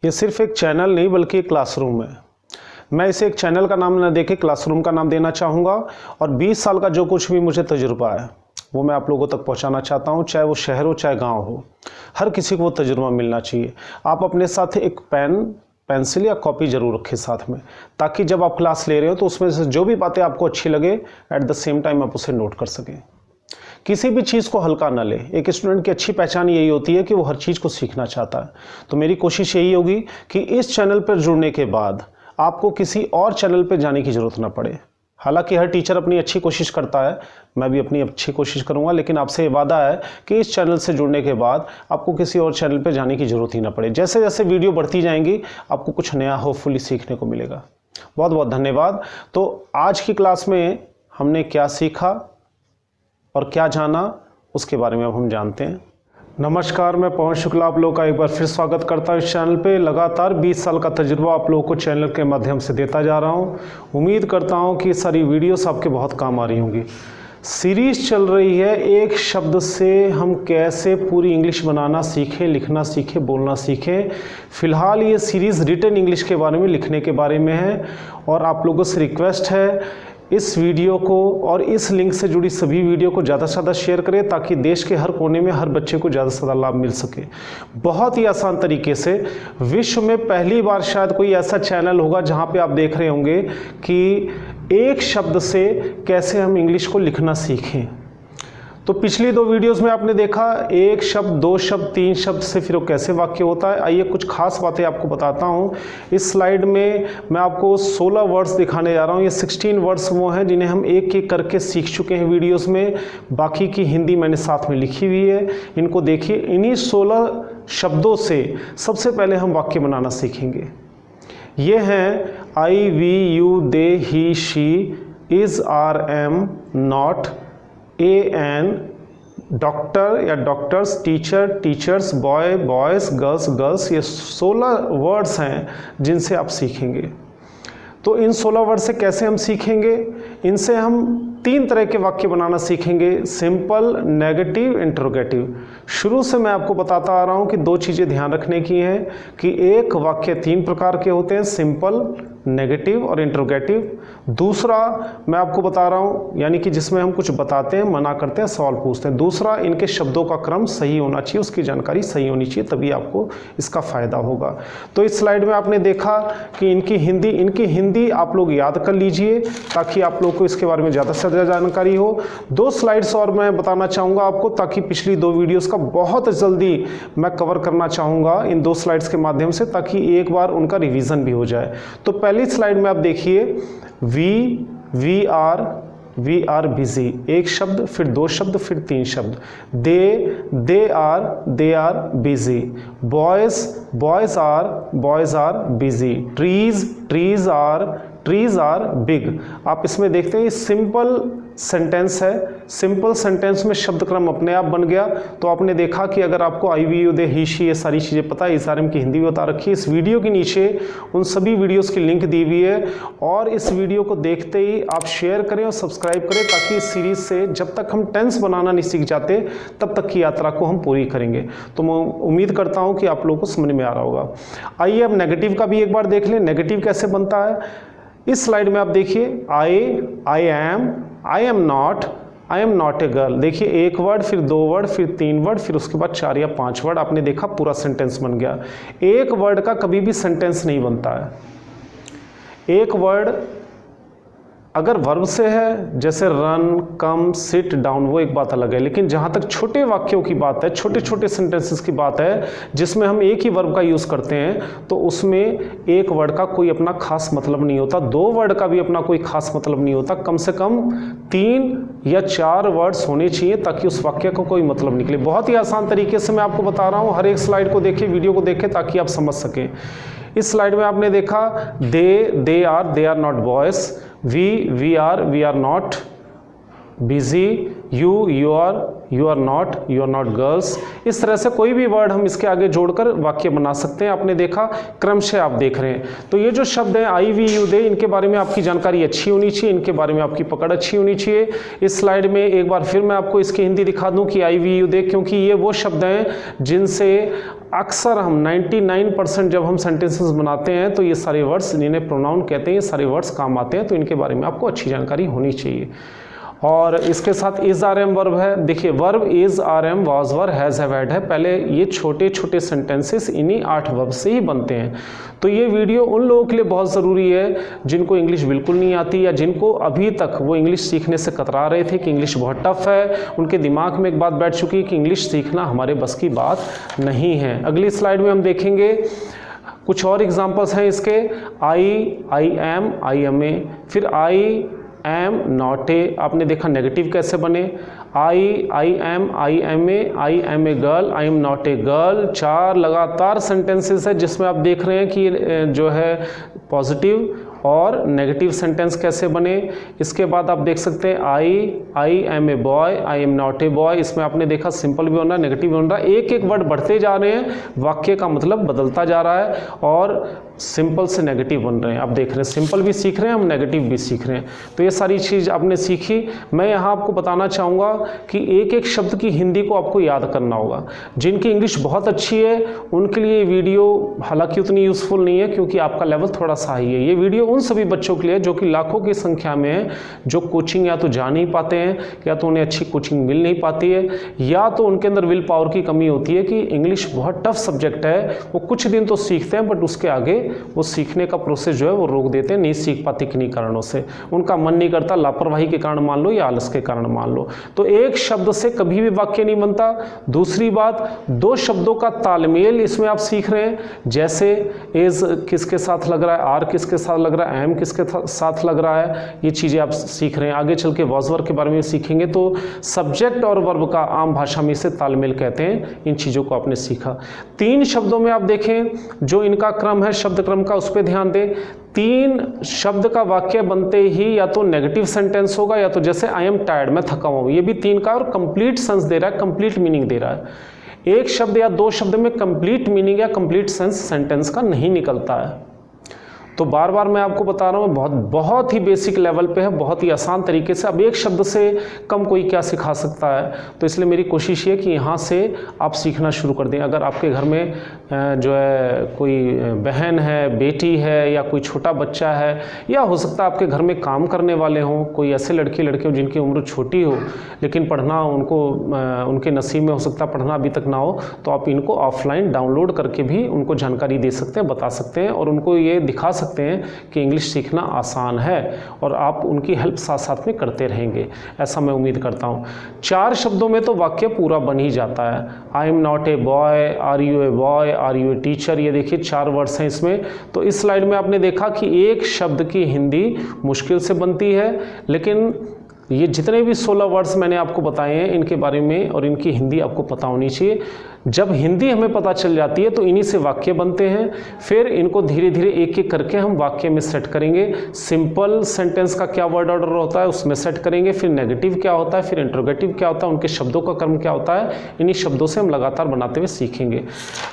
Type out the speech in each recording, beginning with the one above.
ये सिर्फ एक चैनल नहीं बल्कि एक क्लासरूम है। मैं इसे एक चैनल का नाम न देके क्लासरूम का नाम देना चाहूँगा और 20 साल का जो कुछ भी मुझे तजुर्बा है वो मैं आप लोगों तक पहुँचाना चाहता हूँ, चाहे वो शहर हो चाहे गाँव हो। हर किसी को वो तजुर्बा मिलना चाहिए। आप अपने साथ एक पेन, पेंसिल या कॉपी ज़रूर रखें साथ में, ताकि जब आप क्लास ले रहे हो तो उसमें से जो भी बातें आपको अच्छी लगे एट द सेम टाइम आप उसे नोट कर सकें। किसी भी चीज़ को हल्का ना ले। एक स्टूडेंट की अच्छी पहचान यही होती है कि वो हर चीज़ को सीखना चाहता है। तो मेरी कोशिश यही होगी कि इस चैनल पर जुड़ने के बाद आपको किसी और चैनल पर जाने की ज़रूरत ना पड़े। हालांकि हर टीचर अपनी अच्छी कोशिश करता है, मैं भी अपनी अच्छी कोशिश करूंगा, लेकिन आपसे ये वादा है कि इस चैनल से जुड़ने के बाद आपको किसी और चैनल पर जाने की ज़रूरत ही ना पड़े। जैसे जैसे वीडियो बढ़ती जाएंगी आपको कुछ नया होपफुली सीखने को मिलेगा। बहुत बहुत धन्यवाद। तो आज की क्लास में हमने क्या सीखा और क्या जाना उसके बारे में अब हम जानते हैं। नमस्कार, मैं पवन शुक्ला आप लोगों का एक बार फिर स्वागत करता हूँ इस चैनल पे। लगातार 20 साल का तजुर्बा आप लोगों को चैनल के माध्यम से देता जा रहा हूँ। उम्मीद करता हूँ कि सारी वीडियोस आपके बहुत काम आ रही होंगी। सीरीज चल रही है एक शब्द से हम कैसे पूरी इंग्लिश बनाना सीखें, लिखना सीखें, बोलना सीखें। फ़िलहाल ये सीरीज़ रिटन इंग्लिश के बारे में, लिखने के बारे में है और आप लोगों से रिक्वेस्ट है इस वीडियो को और इस लिंक से जुड़ी सभी वीडियो को ज़्यादा से ज़्यादा शेयर करें, ताकि देश के हर कोने में हर बच्चे को ज़्यादा से ज़्यादा लाभ मिल सके। बहुत ही आसान तरीके से विश्व में पहली बार शायद कोई ऐसा चैनल होगा जहां पे आप देख रहे होंगे कि एक शब्द से कैसे हम इंग्लिश को लिखना सीखें। तो पिछली 2 वीडियोस में आपने देखा एक शब्द, 2 शब्द, 3 शब्द से फिर वो कैसे वाक्य होता है। आइए कुछ खास बातें आपको बताता हूँ। इस स्लाइड में मैं आपको 16 वर्ड्स दिखाने जा रहा हूँ। ये 16 वर्ड्स वो हैं जिन्हें हम एक एक करके सीख चुके हैं वीडियोस में। बाकी की हिंदी मैंने साथ में लिखी हुई है, इनको देखिए। इन्हीं 16 शब्दों से सबसे पहले हम वाक्य बनाना सीखेंगे। ये हैं I, we, you, they, he, she, is, are, am, not, a an, doctor या doctors, teacher, teachers, boy, boys, girls, girls. ये 16 वर्ड्स हैं जिनसे आप सीखेंगे। तो इन 16 वर्ड से कैसे हम सीखेंगे? इनसे हम 3 तरह के वाक्य बनाना सीखेंगे, सिंपल, नेगेटिव, इंटरोगेटिव। शुरू से मैं आपको बताता आ रहा हूँ कि 2 चीज़ें ध्यान रखने की हैं कि एक वाक्य 3 प्रकार के होते हैं, सिंपल, नेगेटिव और इंटरोगेटिव। दूसरा मैं आपको बता रहा हूँ यानी कि जिसमें हम कुछ बताते हैं, मना करते हैं, सवाल पूछते हैं। दूसरा, इनके शब्दों का क्रम सही होना चाहिए, उसकी जानकारी सही होनी चाहिए, तभी आपको इसका फ़ायदा होगा। तो इस स्लाइड में आपने देखा कि इनकी हिंदी आप लोग याद कर लीजिए ताकि आप लोग को इसके बारे में ज़्यादा से ज़्यादा जानकारी हो। 2 स्लाइड्स और मैं बताना चाहूँगा आपको, ताकि पिछली 2 वीडियोज़ का बहुत जल्दी मैं कवर करना चाहूँगा इन 2 स्लाइड्स के माध्यम से, ताकि एक बार उनका रिवीजन भी हो जाए। तो पहली स्लाइड में आप देखिए, वी आर बिजी, एक शब्द, फिर 2 शब्द, फिर 3 शब्द। They are busy. Boys are busy. Trees are big. आप इसमें देखते हैं ये सिंपल सेंटेंस है। सिंपल सेंटेंस में शब्द क्रम अपने आप बन गया। तो आपने देखा कि अगर आपको I, we, you, they, he, she ये सारी चीज़ें पता है, SRM की हिंदी भी बता रखी है। इस वीडियो के नीचे उन सभी वीडियोस की लिंक दी हुई है और इस वीडियो को देखते ही आप शेयर करें और सब्सक्राइब करें, ताकि इस सीरीज से जब तक हम टेंस बनाना नहीं सीख जाते तब तक की यात्रा को हम पूरी करेंगे। तो मैं उम्मीद करता हूँ कि आप लोगों को समझ में आ रहा होगा। आइए अब नेगेटिव का भी एक बार देख लें, नेगेटिव कैसे बनता है। इस स्लाइड में आप देखिए, आई एम नॉट ए गर्ल। देखिए एक वर्ड, फिर 2 वर्ड, फिर 3 वर्ड, फिर उसके बाद 4 या 5 वर्ड। आपने देखा पूरा सेंटेंस बन गया। एक वर्ड का कभी भी सेंटेंस नहीं बनता है। एक वर्ड अगर वर्ब से है, जैसे रन, कम, सिट, डाउन, वो एक बात अलग है। लेकिन जहाँ तक छोटे वाक्यों की बात है, छोटे छोटे सेंटेंसेस की बात है जिसमें हम एक ही वर्ब का यूज़ करते हैं, तो उसमें एक वर्ड का कोई अपना खास मतलब नहीं होता, 2 वर्ड का भी अपना कोई खास मतलब नहीं होता। कम से कम 3 या 4 वर्ड्स होने चाहिए ताकि उस वाक्य को कोई मतलब निकले। बहुत ही आसान तरीके से मैं आपको बता रहा हूँ। हर एक स्लाइड को देखिए, वीडियो को देखें ताकि आप समझ सकें। इस स्लाइड में आपने देखा they are not boys. We are not busy, you are not girls. इस तरह से कोई भी वर्ड हम इसके आगे जोड़कर वाक्य बना सकते हैं। आपने देखा क्रमशः आप देख रहे हैं। तो ये जो शब्द हैं आई वी यू दे, इनके बारे में आपकी जानकारी अच्छी होनी चाहिए, इनके बारे में आपकी पकड़ अच्छी होनी चाहिए। इस स्लाइड में एक बार फिर मैं आपको इसकी हिंदी दिखा दूं कि आई वी यू दे, क्योंकि ये वो शब्द हैं जिनसे अक्सर हम 99% जब हम सेंटेंसेस बनाते हैं तो ये सारे वर्ड्स, जिन्हें प्रोनाउन कहते हैं, ये सारे वर्ड्स काम आते हैं। तो इनके बारे में आपको अच्छी जानकारी होनी चाहिए। और इसके साथ इज आर एम वर्ब है। देखिए verb is are am was were has have had है। पहले ये छोटे छोटे सेंटेंसेस इन्हीं 8 वर्ब से ही बनते हैं। तो ये वीडियो उन लोगों के लिए बहुत ज़रूरी है जिनको इंग्लिश बिल्कुल नहीं आती, या जिनको अभी तक वो इंग्लिश सीखने से कतरा रहे थे कि इंग्लिश बहुत टफ है। उनके दिमाग में एक बात बैठ चुकी है कि इंग्लिश सीखना हमारे बस की बात नहीं है। अगली स्लाइड में हम देखेंगे कुछ और एग्जाम्पल्स हैं इसके। आई एम ए, फिर आई एम नॉट ए। आपने देखा नेगेटिव कैसे बने। I am a girl, I am not a girl. 4 लगातार सेंटेंसेस है जिसमें आप देख रहे हैं कि जो है पॉजिटिव और नेगेटिव सेंटेंस कैसे बने। इसके बाद आप देख सकते हैं I am a boy, I am not a boy. इसमें आपने देखा सिंपल भी बन रहा है, नेगेटिव भी बन रहा है। एक एक वर्ड बढ़ते जा रहे हैं, वाक्य का मतलब बदलता जा रहा है और सिंपल से नेगेटिव बन रहे हैं। आप देख रहे हैं सिंपल भी सीख रहे हैं, हम नेगेटिव भी सीख रहे हैं। तो ये सारी चीज़ आपने सीखी। मैं यहाँ आपको बताना चाहूँगा कि एक एक शब्द की हिंदी को आपको याद करना होगा। जिनकी इंग्लिश बहुत अच्छी है उनके लिए ये वीडियो हालांकि उतनी यूज़फुल नहीं है, क्योंकि आपका लेवल थोड़ा सा हाई है। ये वीडियो उन सभी बच्चों के लिए जो कि लाखों की संख्या में हैं, जो कोचिंग या तो जा नहीं पाते हैं, या तो उन्हें अच्छी कोचिंग मिल नहीं पाती है, या तो उनके अंदर विल पावर की कमी होती है कि इंग्लिश बहुत टफ सब्जेक्ट है। वो कुछ दिन तो सीखते हैं बट उसके आगे वो सीखने का प्रोसेस जो है वो रोक देते हैं, नहीं सीख पाते किन्हीं कारणों से। उनका मन नहीं करता, लापरवाही के कारण मान लो या आलस के कारण मान लो। तो एक शब्द से कभी भी वाक्य नहीं बनता। दूसरी बात, 2 शब्दों का तालमेल इसमें आप सीख रहे हैं। जैसे इज किसके साथ लग रहा है, आर किसके साथ लग रहा है, एम किसके साथ लग रहा है, ये चीज़ें आप सीख रहे हैं। आगे चल के वॉज वर्ब के बारे में सीखेंगे तो सब्जेक्ट और वर्ब का आम भाषा में इसे तालमेल कहते हैं। इन चीज़ों को आपने सीखा। 3 शब्दों में आप देखें जो इनका क्रम है, शब्द क्रम का, उस पर ध्यान दें। 3 शब्द का वाक्य बनते ही या तो नेगेटिव सेंटेंस होगा या तो जैसे आई एम टायर्ड, मैं थका हुआ हूँ, ये भी 3 का और कंप्लीट सेंस दे रहा है, कंप्लीट मीनिंग दे रहा है। एक शब्द या 2 शब्द में कंप्लीट मीनिंग या कंप्लीट सेंस सेंटेंस का नहीं निकलता है। तो बार बार मैं आपको बता रहा हूँ, बहुत ही बेसिक लेवल पे है, बहुत ही आसान तरीके से। अब एक शब्द से कम कोई क्या सिखा सकता है, तो इसलिए मेरी कोशिश ये कि यहाँ से आप सीखना शुरू कर दें। अगर आपके घर में जो है कोई बहन है, बेटी है, या कोई छोटा बच्चा है, या हो सकता है आपके घर में काम करने वाले हों, कोई ऐसे लड़के हो जिनकी उम्र छोटी हो लेकिन पढ़ना उनके नसीब में हो सकता है पढ़ना अभी तक ना हो, तो आप इनको ऑफलाइन डाउनलोड करके भी उनको जानकारी दे सकते हैं, बता सकते हैं और उनको ये दिखा सकते हैं कि इंग्लिश सीखना आसान है, और आप उनकी हेल्प साथ साथ में करते रहेंगे, ऐसा मैं उम्मीद करता हूँ। 4 शब्दों में तो वाक्य पूरा बन ही जाता है। I am not a boy, are you a boy, are you a teacher, ये देखिए 4 वर्ड्स हैं इसमें। तो इस स्लाइड में आपने देखा कि एक शब्द की हिंदी मुश्किल से बनती है, लेकिन ये जितने भी 16 वर्ड्स मैंने आपको बताए हैं इनके बारे में और इनकी हिंदी आपको पता होनी चाहिए। जब हिंदी हमें पता चल जाती है तो इन्हीं से वाक्य बनते हैं। फिर इनको धीरे धीरे एक एक करके हम वाक्य में सेट करेंगे। सिंपल सेंटेंस का क्या वर्ड ऑर्डर होता है उसमें सेट करेंगे, फिर नेगेटिव क्या होता है, फिर इंट्रोगेटिव क्या होता है, उनके शब्दों का क्रम क्या होता है, इन्हीं शब्दों से हम लगातार बनाते हुए सीखेंगे।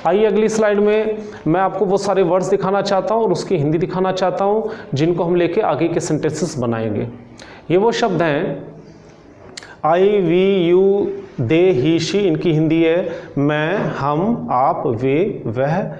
आइए अगली स्लाइड में मैं आपको वो सारे वर्ड्स दिखाना चाहता हूँ और उसकी हिंदी दिखाना चाहता हूँ जिनको हम लेके आगे के सेंटेंसेस बनाएंगे। ये वो शब्द हैं I we you they he she, इनकी हिंदी है मैं, हम, आप, वे, वह।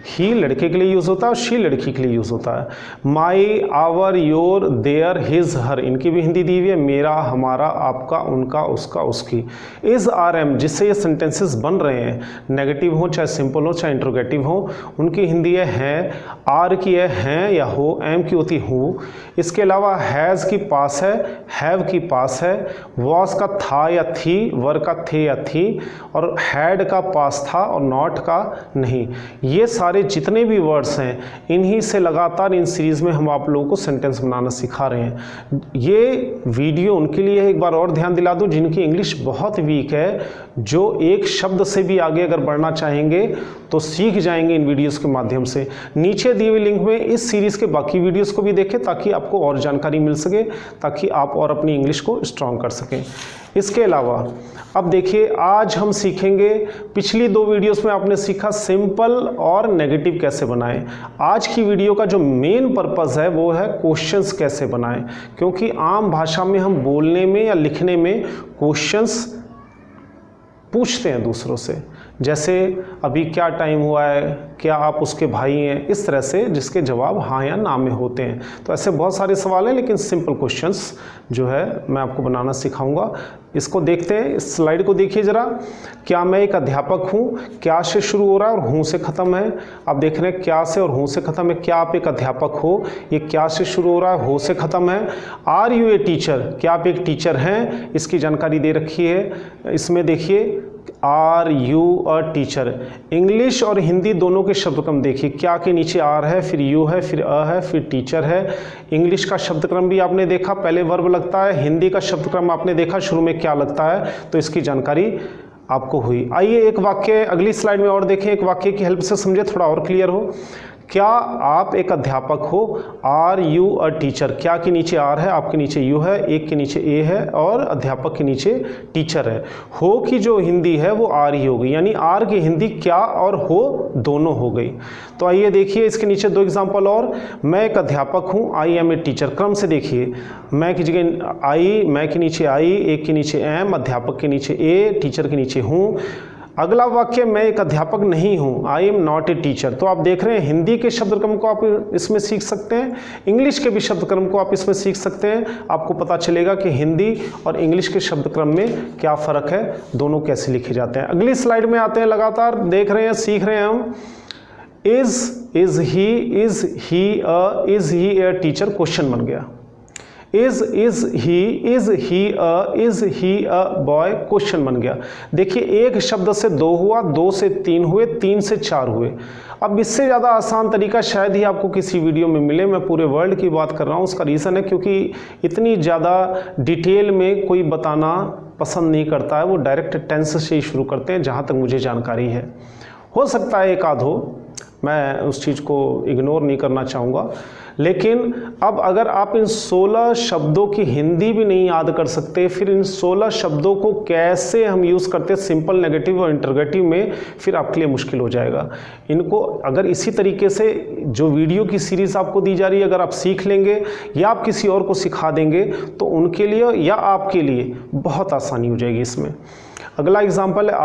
ही लड़के के लिए यूज़ होता है और शी लड़की के लिए यूज़ होता है। माई, आवर, योर, देयर, हिज, हर, इनकी भी हिंदी दी हुई है मेरा, हमारा, आपका, उनका, उसका, उसकी। इज, आर, एम, जिससे ये सेंटेंसेस बन रहे हैं, नेगेटिव हो चाहे सिंपल हो चाहे इंट्रोगेटिव हो, उनकी हिंदी है आर की है हैं या हो, एम की होती हूँ। इसके अलावा हैज़ की पास है, हैव की पास है, वॉज का था या थी, वर का थे या थी, और हैड का पास था और नॉट का नहीं। ये सारे जितने भी वर्ड्स हैं इन्हीं से लगातार इन सीरीज़ में हम आप लोगों को सेंटेंस बनाना सिखा रहे हैं। ये वीडियो उनके लिए है, एक बार और ध्यान दिला दूं, जिनकी इंग्लिश बहुत वीक है, जो एक शब्द से भी आगे अगर बढ़ना चाहेंगे तो सीख जाएंगे इन वीडियोस के माध्यम से। नीचे दिए हुए लिंक में इस सीरीज़ के बाकी वीडियोस को भी देखें ताकि आपको और जानकारी मिल सके, ताकि आप और अपनी इंग्लिश को स्ट्रॉन्ग कर सकें। इसके अलावा अब देखिए, आज हम सीखेंगे, पिछली 2 वीडियोस में आपने सीखा सिंपल और नेगेटिव कैसे बनाएं। आज की वीडियो का जो मेन पर्पस है वो है क्वेश्चंस कैसे बनाएं, क्योंकि आम भाषा में हम बोलने में या लिखने में क्वेश्चंस पूछते हैं दूसरों से, जैसे अभी क्या टाइम हुआ है, क्या आप उसके भाई हैं, इस तरह से, जिसके जवाब हाँ या ना में होते हैं। तो ऐसे बहुत सारे सवाल हैं, लेकिन सिंपल क्वेश्चंस जो है मैं आपको बनाना सिखाऊंगा। इसको देखते हैं, इस स्लाइड को देखिए ज़रा। क्या मैं एक अध्यापक हूँ, क्या से शुरू हो रहा है और हूँ से ख़त्म है। आप देख रहे हैं क्या से और हूँ से ख़त्म है। क्या आप एक अध्यापक हो, ये क्या से शुरू हो रहा है, हो से ख़त्म है। आर यू ए टीचर, क्या आप एक टीचर हैं, इसकी जानकारी दे रखी है। इसमें देखिए are you a teacher. English और हिंदी दोनों के शब्द क्रम देखिए, क्या के नीचे आर है, फिर यू है, फिर अ है, फिर टीचर है। इंग्लिश का शब्द क्रम भी आपने देखा, पहले वर्ब लगता है। हिंदी का शब्द क्रम आपने देखा, शुरू में क्या लगता है, तो इसकी जानकारी आपको हुई। आइए एक वाक्य अगली स्लाइड में और देखें, एक वाक्य की हेल्प से समझे, थोड़ा और क्लियर हो। क्या आप एक अध्यापक हो, आर यू अ टीचर। क्या के नीचे आर है, आपके नीचे यू है, एक के नीचे ए है और अध्यापक के नीचे टीचर है। हो की जो हिंदी है वो आर ही हो गई, यानी आर की हिंदी क्या और हो दोनों हो गई। तो आइए देखिए इसके नीचे 2 एग्जाम्पल और। मैं एक अध्यापक हूँ, आई एम ए टीचर। क्रम से देखिए, मैं की जगह आई, मैं के नीचे आई, एक के नीचे एम, अध्यापक के नीचे ए, टीचर के नीचे हूँ। अगला वाक्य, मैं एक अध्यापक नहीं हूँ, आई एम नॉट ए टीचर। तो आप देख रहे हैं हिंदी के शब्द क्रम को आप इसमें सीख सकते हैं, इंग्लिश के भी शब्द क्रम को आप इसमें सीख सकते हैं। आपको पता चलेगा कि हिंदी और इंग्लिश के शब्द क्रम में क्या फ़र्क है, दोनों कैसे लिखे जाते हैं। अगली स्लाइड में आते हैं, लगातार देख रहे हैं, सीख रहे हैं हम। Is he a teacher question बन गया। Is he a boy question बन गया। देखिए एक शब्द से 2 हुआ, 2 से 3 हुए, 3 से 4 हुए। अब इससे ज़्यादा आसान तरीका शायद ही आपको किसी वीडियो में मिले। मैं पूरे वर्ल्ड की बात कर रहा हूँ, उसका रीज़न है क्योंकि इतनी ज़्यादा डिटेल में कोई बताना पसंद नहीं करता है, वो डायरेक्ट टेंस से ही शुरू करते हैं जहाँ तक मुझे जानकारी है। हो सकता है एक आध हो, मैं उस चीज़ को इग्नोर नहीं करना चाहूँगा, लेकिन अब अगर आप इन 16 शब्दों की हिंदी भी नहीं याद कर सकते, फिर इन 16 शब्दों को कैसे हम यूज़ करते हैं सिंपल, नेगेटिव और इंटरोगेटिव में, फिर आपके लिए मुश्किल हो जाएगा। इनको अगर इसी तरीके से जो वीडियो की सीरीज़ आपको दी जा रही है अगर आप सीख लेंगे या आप किसी और को सिखा देंगे तो उनके लिए या आपके लिए बहुत आसानी हो जाएगी इसमें। अगला एग्जाम्पल है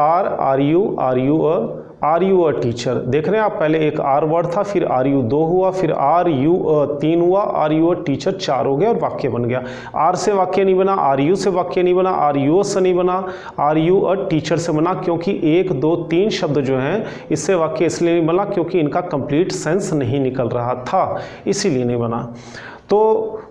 आर यू अ टीचर। देख रहे हैं आप, पहले एक आर वर्ड था, फिर आर यू 2 हुआ, फिर आर यू 3 हुआ, आर यू अ टीचर 4 हो गया और वाक्य बन गया। आर से वाक्य नहीं बना, आर यू से वाक्य नहीं बना, आर यू से नहीं बना, आर यू अ टीचर से बना, क्योंकि 1 2 3 शब्द जो हैं इससे वाक्य इसलिए नहीं बना क्योंकि इनका कंप्लीट सेंस नहीं निकल रहा था, इसीलिए नहीं बना। तो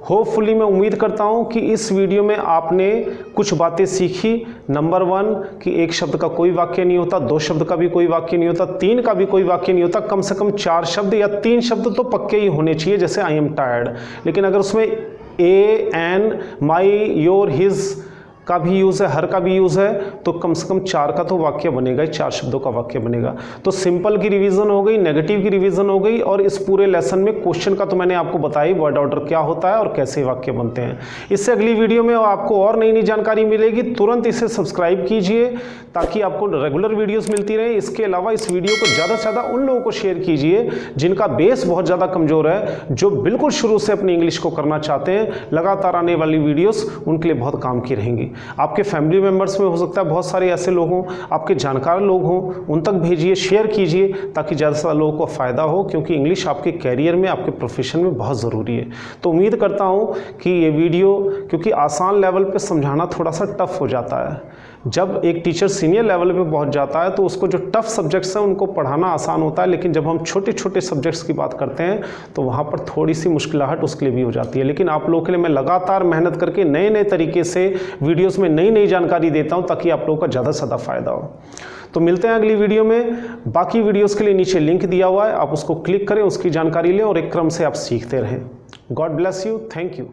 होपफुली मैं उम्मीद करता हूं कि इस वीडियो में आपने कुछ बातें सीखी। नंबर 1 कि एक शब्द का कोई वाक्य नहीं होता, 2 शब्द का भी कोई वाक्य नहीं होता, 3 का भी कोई वाक्य नहीं होता, कम से कम 4 शब्द या 3 शब्द तो पक्के ही होने चाहिए, जैसे आई एम टायर्ड। लेकिन अगर उसमें ए, एन, माई, योर, हिज का भी यूज़ है, हर का भी यूज़ है, तो कम से कम 4 का तो वाक्य बनेगा ही, 4 शब्दों का वाक्य बनेगा। तो सिंपल की रिवीजन हो गई, नेगेटिव की रिवीजन हो गई, और इस पूरे लेसन में क्वेश्चन का तो मैंने आपको बताई, वर्ड ऑर्डर क्या होता है और कैसे वाक्य बनते हैं। इससे अगली वीडियो में आपको और नई नई जानकारी मिलेगी। तुरंत इसे सब्सक्राइब कीजिए ताकि आपको रेगुलर वीडियोस मिलती रहे। इसके अलावा इस वीडियो को ज़्यादा से ज़्यादा उन लोगों को शेयर कीजिए जिनका बेस बहुत ज़्यादा कमज़ोर है, जो बिल्कुल शुरू से अपनी इंग्लिश को करना चाहते हैं। लगातार आने वाली वीडियोस उनके लिए बहुत काम की रहेंगी। आपके फैमिली मेम्बर्स में हो सकता है बहुत सारे ऐसे लोग हों, आपके जानकार लोग हों, उन तक भेजिए, शेयर कीजिए ताकि ज़्यादा से ज़्यादा लोगों को फ़ायदा हो, क्योंकि इंग्लिश आपके कैरियर में, आपके प्रोफेशन में बहुत ज़रूरी है। तो उम्मीद करता हूँ कि ये वीडियो, क्योंकि आसान लेवल पे समझाना थोड़ा सा टफ हो जाता है, जब एक टीचर सीनियर लेवल पे पहुंच जाता है तो उसको जो टफ सब्जेक्ट्स हैं उनको पढ़ाना आसान होता है, लेकिन जब हम छोटे छोटे सब्जेक्ट्स की बात करते हैं तो वहाँ पर थोड़ी सी मुश्किलाहट उसके लिए भी हो जाती है। लेकिन आप लोगों के लिए मैं लगातार मेहनत करके नए नए तरीके से वीडियोज़ में नई नई जानकारी देता हूँ ताकि आप लोगों का ज़्यादा से ज़्यादा फ़ायदा हो। तो मिलते हैं अगली वीडियो में। बाकी वीडियोज़ के लिए नीचे लिंक दिया हुआ है, आप उसको क्लिक करें, उसकी जानकारी लें और एक क्रम से आप सीखते रहें। God bless you, thank you.